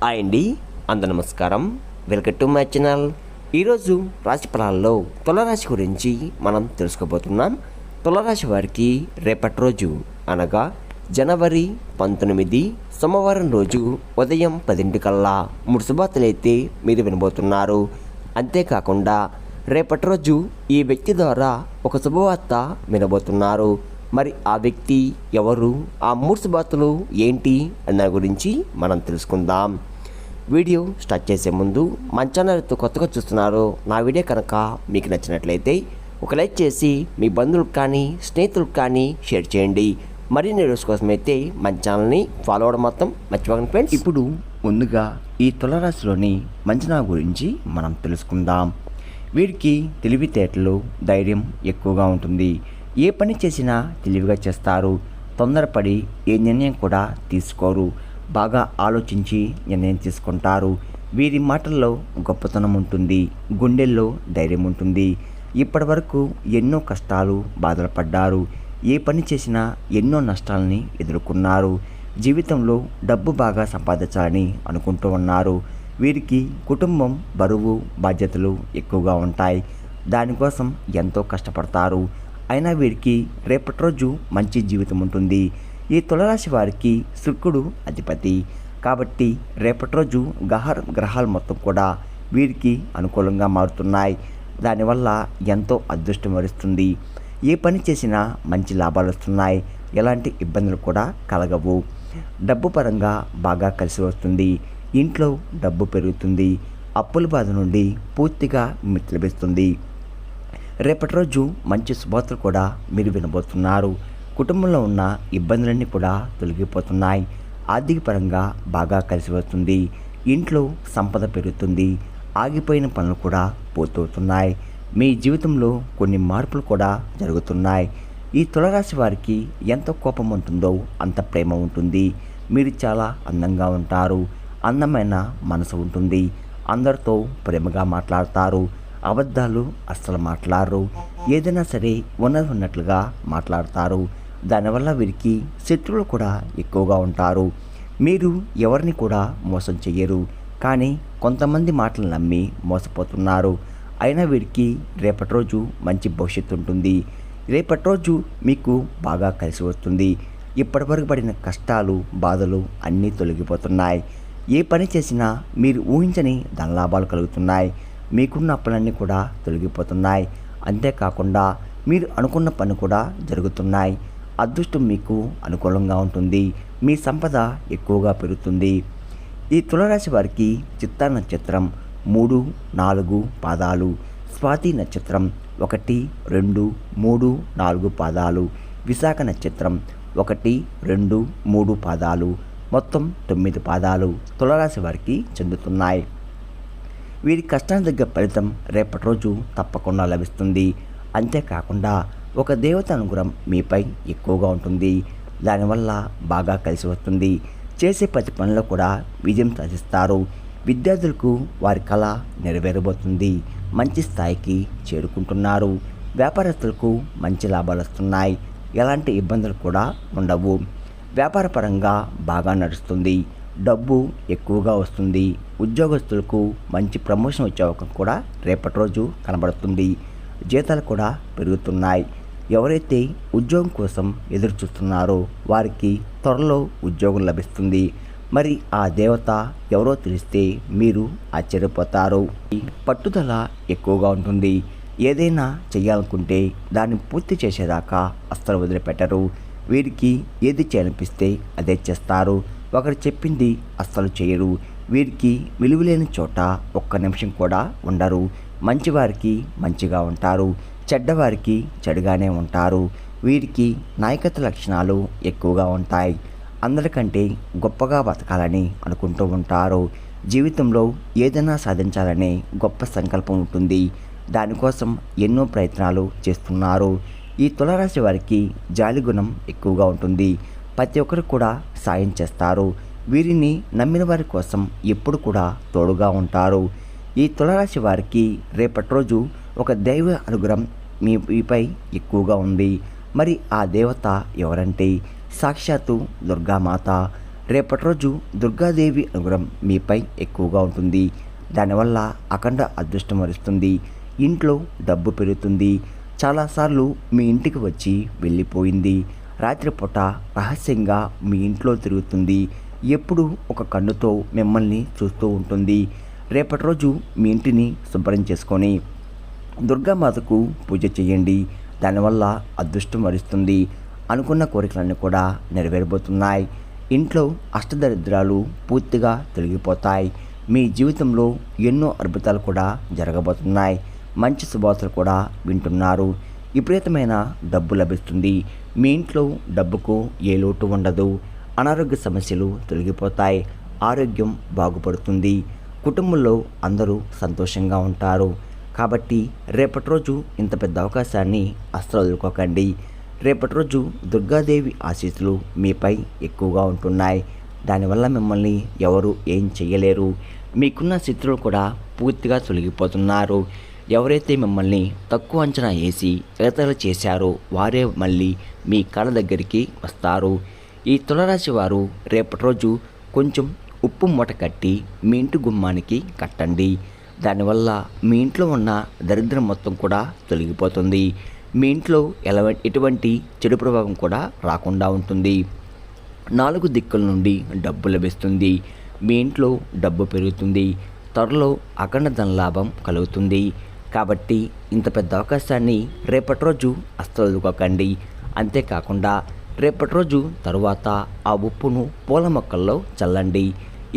Hi అండి, అందరూ నమస్కారం. Welcome to my channel. ఈరోజు రాశి ఫలాల్లో తులారాశి గురించి మనం తెలుసుకోబోతున్నాం. తులారాశి వారికి రేపటి రోజు అనగా జనవరి 19 సోమవారం రోజు ఉదయం 10 కల్లా 3 శుభవార్తలైతే మీరు వినబోతున్నారు. అంతేకాకుండా రేపటి రోజు ఈ వ్యక్తి ద్వారా ఒక శుభవార్త వినబోతున్నారు. మరి ఆ వ్యక్తి ఎవరు, ఆ 3 శుభవార్తలు ఏంటి అన్న గురించి మనం తెలుసుకుందాం. వీడియో స్టార్ట్ చేసే ముందు మన ఛానల్తో కొత్తగా చూస్తున్నారు, నా వీడియో కనుక మీకు నచ్చినట్లయితే ఒక లైక్ చేసి మీ బంధువులకు కానీ స్నేహితులకు కానీ షేర్ చేయండి. మరిన్ని వీడియోస్ కోసం అయితే మన ఛానల్ని ఫాలో అవ్వడం మొత్తం మర్చిపోకండి ఫ్రెండ్స్. ఇప్పుడు ముందుగా ఈ తులారాశిలోని మంచనా గురించి మనం తెలుసుకుందాం. వీరికి తెలివితేటలు, ధైర్యం ఎక్కువగా ఉంటుంది. ఏ పని చేసినా తెలివిగా చేస్తారు. తొందరపడి ఏ నిర్ణయం కూడా తీసుకోరు. బాగా ఆలోచించి నిర్ణయం తీసుకుంటారు. వీరి మాటల్లో గొప్పతనం ఉంటుంది, గుండెల్లో ధైర్యం ఉంటుంది. ఇప్పటి వరకు ఎన్నో కష్టాలు, బాధలు పడ్డారు. ఏ పని చేసినా ఎన్నో నష్టాలని ఎదుర్కొన్నారు. జీవితంలో డబ్బు బాగా సంపాదించాలని అనుకుంటూ ఉన్నారు. వీరికి కుటుంబం, బరువు, బాధ్యతలు ఎక్కువగా ఉంటాయి. దానికోసం ఎంతో కష్టపడతారు. అయినా వీరికి రేపటి రోజు మంచి జీవితం ఉంటుంది. ఈ తులారాశి వారికి శుక్రుడు అధిపతి కాబట్టి రేపటి రోజు గ్రహాలు మొత్తం కూడా వీరికి అనుకూలంగా మారుతున్నాయి. దానివల్ల ఎంతో అదృష్టం వరిస్తుంది. ఏ పని చేసినా మంచి లాభాలు వస్తున్నాయి. ఎలాంటి ఇబ్బందులు కూడా కలగవు. డబ్బు పరంగా బాగా కలిసి వస్తుంది. ఇంట్లో డబ్బు పెరుగుతుంది. అప్పుల బాధ నుండి పూర్తిగా విముక్తి లభిస్తుంది. రేపటి రోజు మంచి శుభవార్తలు కూడా మీరు వినబోతున్నారు. కుటుంబంలో ఉన్న ఇబ్బందులన్నీ కూడా తొలగిపోతున్నాయి. ఆర్థిక పరంగా బాగా కలిసి వస్తుంది. ఇంట్లో సంపద పెరుగుతుంది. ఆగిపోయిన పనులు కూడా పూర్తవుతున్నాయి. మీ జీవితంలో కొన్ని మార్పులు కూడా జరుగుతున్నాయి. ఈ తులారాశి వారికి ఎంత కోపం ఉంటుందో అంత ప్రేమ ఉంటుంది. మీరు చాలా అందంగా ఉంటారు. అందమైన మనసు ఉంటుంది. అందరితో ప్రేమగా మాట్లాడతారు. అబద్ధాలు అస్సలు మాట్లాడరు. ఏదైనా సరే ఉన్నట్లుగా మాట్లాడతారు. దానివల్ల వీరికి శత్రువులు కూడా ఎక్కువగా ఉంటారు. మీరు ఎవరిని కూడా మోసం చెయ్యరు. కానీ కొంతమంది మాటలు నమ్మి మోసపోతున్నారు. అయినా వీరికి రేపటి రోజు మంచి భవిష్యత్తు ఉంటుంది. రేపటి రోజు మీకు బాగా కలిసి వస్తుంది. ఇప్పటివరకు పడిన కష్టాలు, బాధలు అన్నీ తొలగిపోతున్నాయి. ఏ పని చేసినా మీరు ఊహించని ధనలాభాలు కలుగుతున్నాయి. మీకున్న అప్పులన్నీ కూడా తొలగిపోతున్నాయి. అంతేకాకుండా మీరు అనుకున్న పని కూడా జరుగుతున్నాయి. అదృష్టం మీకు అనుకూలంగా ఉంటుంది. మీ సంపద ఎక్కువగా పెరుగుతుంది. ఈ తులారాశి వారికి చిత్తా నక్షత్రం 3, 4 పాదాలు, స్వాతి నక్షత్రం 1, 2, 3, 4 పాదాలు, విశాఖ నక్షత్రం 1, 2, 3 పాదాలు, మొత్తం 9 పాదాలు తులారాశి వారికి చెందుతున్నాయి. వీరి కష్టానికి తగ్గ ఫలితం రేపటి రోజు తప్పకుండా లభిస్తుంది. అంతేకాకుండా ఒక దేవత అనుగ్రహం మీపై ఎక్కువగా ఉంటుంది. దానివల్ల బాగా కలిసి వస్తుంది. చేసే ప్రతి పనిలో కూడా విజయం సాధిస్తారు. విద్యార్థులకు వారి కళ నెరవేరబోతుంది. మంచి స్థాయికి చేరుకుంటున్నారు. వ్యాపారస్తులకు మంచి లాభాలు వస్తున్నాయి. ఎలాంటి ఇబ్బందులు కూడా ఉండవు. వ్యాపారపరంగా బాగా నడుస్తుంది. డబ్బు ఎక్కువగా వస్తుంది. ఉద్యోగస్తులకు మంచి ప్రమోషన్ వచ్చే అవకాశం కూడా రేపటి రోజు కనబడుతుంది. జీతాలు కూడా పెరుగుతున్నాయి. ఎవరైతే ఉద్యోగం కోసం ఎదురు చూస్తున్నారో వారికి త్వరలో ఉద్యోగం లభిస్తుంది. మరి ఆ దేవత ఎవరో తెలిస్తే మీరు ఆశ్చర్యపోతారు. పట్టుదల ఎక్కువగా ఉంటుంది. ఏదైనా చేయాలనుకుంటే దాన్ని పూర్తి చేసేదాకా అస్సలు వదిలిపెట్టరు. వీరికి ఏది చేయాలనిపిస్తే అదే చేస్తారు. ఒకరు చెప్పింది అస్సలు చేయరు. వీరికి విలువలేని చోట ఒక్క నిమిషం కూడా ఉండరు. మంచివారికి మంచిగా ఉంటారు. చెడ్డవారికి చెడుగానే ఉంటారు. వీరికి నాయకత్వ లక్షణాలు ఎక్కువగా ఉంటాయి. అందరికంటే గొప్పగా బతకాలని అనుకుంటూ ఉంటారు. జీవితంలో ఏదైనా సాధించాలనే గొప్ప సంకల్పం ఉంటుంది. దానికోసం ఎన్నో ప్రయత్నాలు చేస్తున్నారు. ఈ తులారాశి వారికి జాలి గుణం ఎక్కువగా ఉంటుంది. ప్రతి ఒక్కరు కూడా సాయం చేస్తారు. వీరిని నమ్మిన వారి కోసం ఎప్పుడు కూడా తోడుగా ఉంటారు. ఈ తులారాశి వారికి రేపటి రోజు ఒక దైవ అనుగ్రహం మీపై ఎక్కువగా ఉంది. మరి ఆ దేవత ఎవరంటే సాక్షాత్తు దుర్గామాత. రేపటి రోజు దుర్గాదేవి అనుగ్రహం మీపై ఎక్కువగా ఉంటుంది. దానివల్ల అఖండ అదృష్టం వరిస్తుంది. ఇంట్లో డబ్బు పెరుగుతుంది. చాలాసార్లు మీ ఇంటికి వచ్చి వెళ్ళిపోయింది. రాత్రిపూట రహస్యంగా మీ ఇంట్లో తిరుగుతుంది. ఎప్పుడు ఒక కన్నుతో మిమ్మల్ని చూస్తూ ఉంటుంది. రేపటి రోజు మీ ఇంటిని శుభ్రం చేసుకొని దుర్గామాతకు పూజ చేయండి. దానివల్ల అదృష్టం వరిస్తుంది. అనుకున్న కోరికలన్నీ కూడా నెరవేరబోతున్నాయి. ఇంట్లో అష్టదరిద్రాలు పూర్తిగా తొలగిపోతాయి. మీ జీవితంలో ఎన్నో అద్భుతాలు కూడా జరగబోతున్నాయి. మంచి శుభవార్తలు కూడా వింటున్నారు. విపరీతమైన డబ్బు లభిస్తుంది. మీ ఇంట్లో డబ్బుకు ఏ లోటు ఉండదు. అనారోగ్య సమస్యలు తొలగిపోతాయి. ఆరోగ్యం బాగుపడుతుంది. కుటుంబంలో అందరూ సంతోషంగా ఉంటారు. కాబట్టి రేపటి రోజు ఇంత పెద్ద అవకాశాన్ని అస్సలు వదులుకోకండి. రేపటి రోజు దుర్గాదేవి ఆశీస్సులు మీపై ఎక్కువగా ఉంటున్నాయి. దానివల్ల మిమ్మల్ని ఎవరు ఏం చేయలేరు. మీకున్న శత్రువులు కూడా పూర్తిగా తొలగిపోతున్నారు. ఎవరైతే మిమ్మల్ని తక్కువ అంచనా వేసి ఎగతాళి చేశారో వారే మళ్ళీ మీ కళ్ళ దగ్గరికి వస్తారు. ఈ తులారాశి వారు రేపటి రోజు కొంచెం ఉప్పు మూట కట్టి మీ ఇంటి గుమ్మానికి కట్టండి. దానివల్ల మీ ఇంట్లో ఉన్న దరిద్రం మొత్తం కూడా తొలగిపోతుంది. మీ ఇంట్లో ఎటువంటి చెడు ప్రభావం కూడా రాకుండా ఉంటుంది. 4 దిక్కుల నుండి డబ్బు లభిస్తుంది. మీ ఇంట్లో డబ్బు పెరుగుతుంది. త్వరలో అఖండ ధనలాభం కలుగుతుంది. కాబట్టి ఇంత పెద్ద అవకాశాన్ని రేపటి రోజు అస్సలు వదులుకోకండి. అంతేకాకుండా రేపటి రోజు తరువాత ఆ ఉప్పును పూల మొక్కల్లో చల్లండి.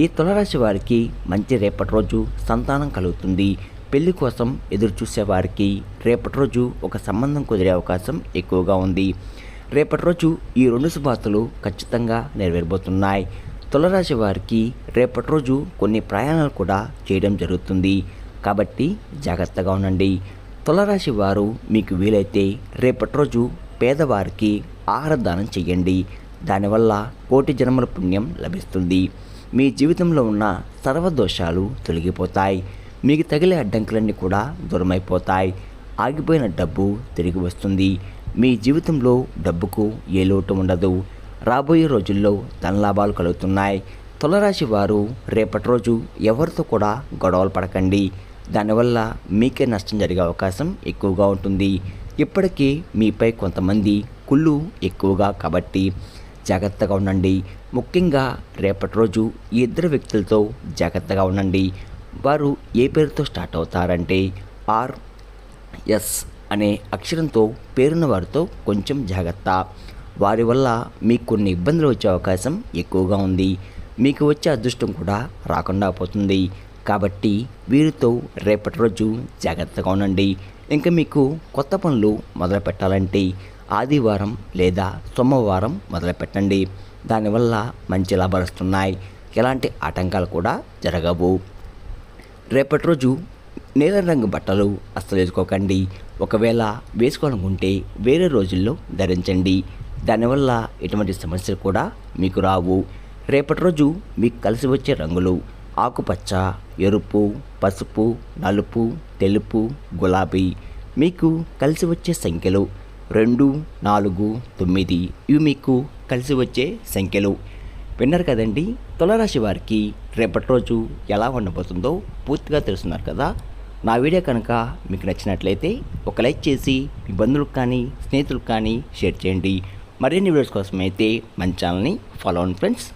ఈ తులారాశి వారికి మంచి రేపటి రోజు సంతానం కలుగుతుంది. పెళ్లి కోసం ఎదురు చూసేవారికి రేపటి రోజు ఒక సంబంధం కుదిరే అవకాశం ఎక్కువగా ఉంది. రేపటి రోజు ఈ 2 శుభార్తలు ఖచ్చితంగా నెరవేరబోతున్నాయి. తులారాశి వారికి రేపటి రోజు కొన్ని ప్రయాణాలు కూడా చేయడం జరుగుతుంది. కాబట్టి జాగ్రత్తగా ఉండండి. తులారాశి వారు మీకు వీలైతే రేపటి రోజు పేదవారికి ఆహార దానం చేయండి. దానివల్ల కోటి జన్మల పుణ్యం లభిస్తుంది. మీ జీవితంలో ఉన్న సర్వదోషాలు తొలగిపోతాయి. మీకు తగిలే అడ్డంకులన్నీ కూడా దూరమైపోతాయి. ఆగిపోయిన డబ్బు తిరిగి వస్తుంది. మీ జీవితంలో డబ్బుకు ఏ లోటు ఉండదు. రాబోయే రోజుల్లో ధనలాభాలు కలుగుతున్నాయి. తులారాశి వారు రేపటి రోజు ఎవరితో కూడా గొడవలు పడకండి. దానివల్ల మీకే నష్టం జరిగే అవకాశం ఎక్కువగా ఉంటుంది. ఇప్పటికీ మీపై కొంతమంది కుళ్ళు ఎక్కువగా కాబట్టి జాగ్రత్తగా ఉండండి. ముఖ్యంగా రేపటి రోజు ఈ 2 వ్యక్తులతో జాగ్రత్తగా ఉండండి. వారు ఏ పేరుతో స్టార్ట్ అవుతారంటే RS అనే అక్షరంతో పేరున్న వారితో కొంచెం జాగ్రత్త. వారి వల్ల మీకు కొన్ని ఇబ్బందులు వచ్చే అవకాశం ఎక్కువగా ఉంది. మీకు వచ్చే అదృష్టం కూడా రాకుండా పోతుంది. కాబట్టి వీరితో రేపటి రోజు జాగ్రత్తగా ఉండండి. ఇంకా మీకు కొత్త పనులు మొదలు పెట్టాలంటే ఆదివారం లేదా సోమవారం మొదలు పెట్టండి. దానివల్ల మంచి లాభాలు వస్తున్నాయి. ఎలాంటి ఆటంకాలు కూడా జరగవు. రేపటి రోజు నీలం రంగు బట్టలు అస్సలు వేసుకోకండి. ఒకవేళ వేసుకోవాలనుకుంటే వేరే రోజుల్లో ధరించండి. దానివల్ల ఎటువంటి సమస్యలు కూడా మీకు రావు. రేపటి రోజు మీకు కలిసి వచ్చే రంగులు ఆకుపచ్చ, ఎరుపు, పసుపు, నలుపు, తెలుపు, గులాబీ. మీకు కలిసి వచ్చే సంఖ్యలు 2, 4, 9. ఇవి మీకు కలిసి వచ్చే సంఖ్యలు. విన్నారు కదండి. తులారాశి వారికి రేపటి రోజు ఎలా ఉండబోతుందో పూర్తిగా తెలుసున్నారు కదా. నా వీడియో కనుక మీకు నచ్చినట్లయితే ఒక లైక్ చేసి మీ బంధువులకు కానీ స్నేహితులకు కానీ షేర్ చేయండి. మరిన్ని వీడియోస్ కోసం అయితే మన ఛానల్ని ఫాలో అవ్వండి ఫ్రెండ్స్.